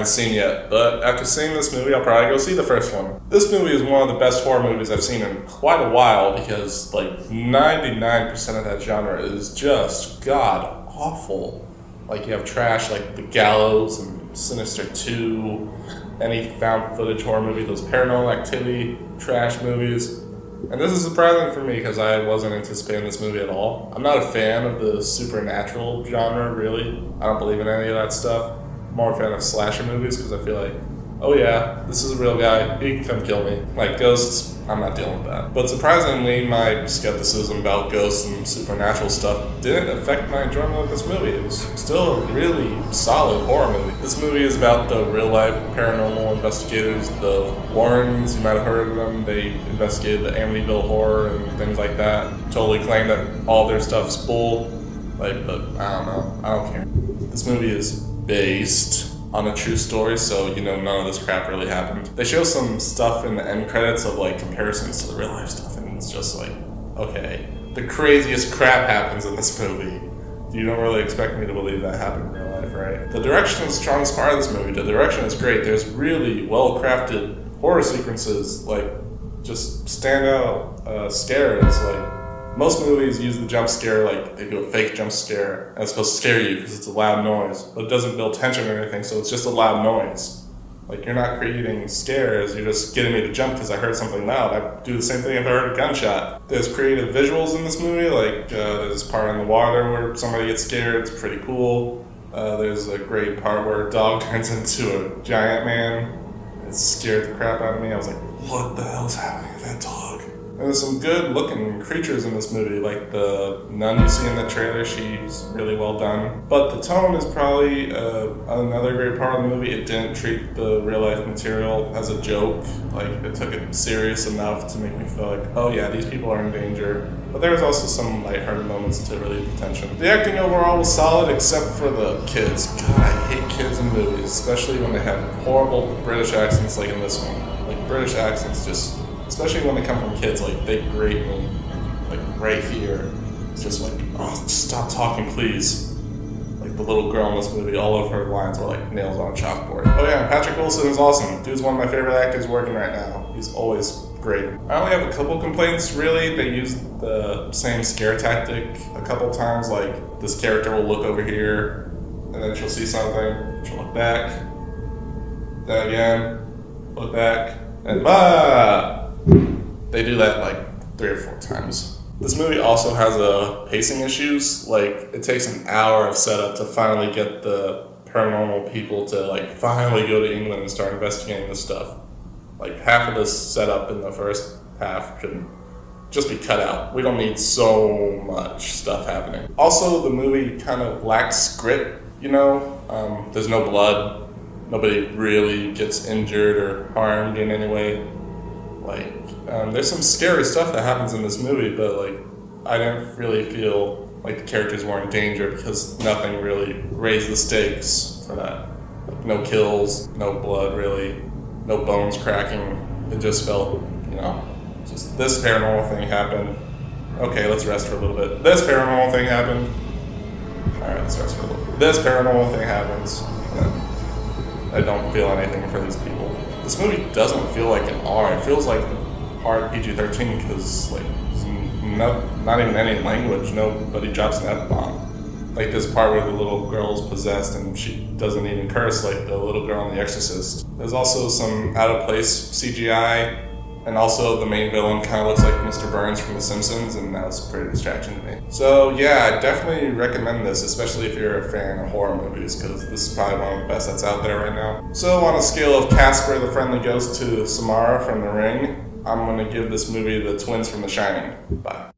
haven't seen yet, but after seeing this movie, I'll probably go see the first one. This movie is one of the best horror movies I've seen in quite a while because like 99% of that genre is just god awful. Like you have trash like The Gallows and Sinister 2, any found footage horror movie, those Paranormal Activity trash movies. And this is surprising for me because I wasn't anticipating this movie at all. I'm not a fan of the supernatural genre, really. I don't believe in any of that stuff. I'm more a fan of slasher movies because I feel like, oh yeah, this is a real guy, he can come kill me. Like ghosts, I'm not dealing with that. But surprisingly, my skepticism about ghosts and supernatural stuff didn't affect my enjoyment of this movie. It was still a really solid horror movie. This movie is about the real-life paranormal investigators, the Warrens. You might have heard of them. They investigated the Amityville horror and things like that. Totally claim that all their stuff's bull. Like, but I don't know. I don't care. This movie is based on a true story, so you know none of this crap really happened. They show some stuff in the end credits of like comparisons to the real life stuff, and it's just like, okay, the craziest crap happens in this movie. You don't really expect me to believe that happened in real life, right? The direction is the strongest part of this movie. The direction is great. There's really well-crafted horror sequences, like just standout scares. Like most movies use the jump scare, like they do a fake jump scare, and it's supposed to scare you because it's a loud noise, but it doesn't build tension or anything, so it's just a loud noise. Like you're not creating scares, you're just getting me to jump because I heard something loud. I do the same thing if I heard a gunshot. There's creative visuals in this movie, like there's this part in the water where somebody gets scared, it's pretty cool. There's a great part where a dog turns into a giant man. It scared the crap out of me. I was like, what the hell's happening to that dog? There's some good looking creatures in this movie, like the nun you see in the trailer, she's really well done. But the tone is probably another great part of the movie. It didn't treat the real life material as a joke. Like it took it serious enough to make me feel like, oh yeah, these people are in danger. But there was also some lighthearted moments to relieve the tension. The acting overall was solid except for the kids. God, I hate kids in movies, especially when they have horrible British accents like in this one. Like British accents just, especially when they come from kids, like they grate me, like right here. It's just like, oh, stop talking, please. Like the little girl in this movie, all of her lines were like nails on a chalkboard. Oh yeah, Patrick Wilson is awesome. Dude's one of my favorite actors working right now. He's always great. I only have a couple complaints, really. They used the same scare tactic a couple times, like this character will look over here, and then she'll see something, she'll look back, then again, look back, and they do that like 3 or 4 times. This movie also has pacing issues. Like it takes an hour of setup to finally get the paranormal people to like finally go to England and start investigating this stuff. Like half of this setup in the first half could just be cut out. We don't need so much stuff happening. Also, the movie kind of lacks grit, you know? There's no blood. Nobody really gets injured or harmed in any way. Like, there's some scary stuff that happens in this movie, but like, I didn't really feel like the characters were in danger because nothing really raised the stakes for that. Like, no kills, no blood really, no bones cracking. It just felt, you know, just this paranormal thing happened. Okay, let's rest for a little bit. This paranormal thing happened. Alright, let's rest for a little bit. This paranormal thing happens. I don't feel anything for these people. This movie doesn't feel like an R. It feels like hard PG-13 because like there's not even any language. Nobody drops an F-bomb. Like this part where the little girl's possessed and she doesn't even curse like the little girl in The Exorcist. There's also some out-of-place CGI, and also the main villain kind of looks like Mr. Burns from The Simpsons, and that was pretty distracting to me. So yeah, I definitely recommend this, especially if you're a fan of horror movies, because this is probably one of the best that's out there right now. So on a scale of Casper the Friendly Ghost to Samara from The Ring, I'm going to give this movie the twins from The Shining. Bye.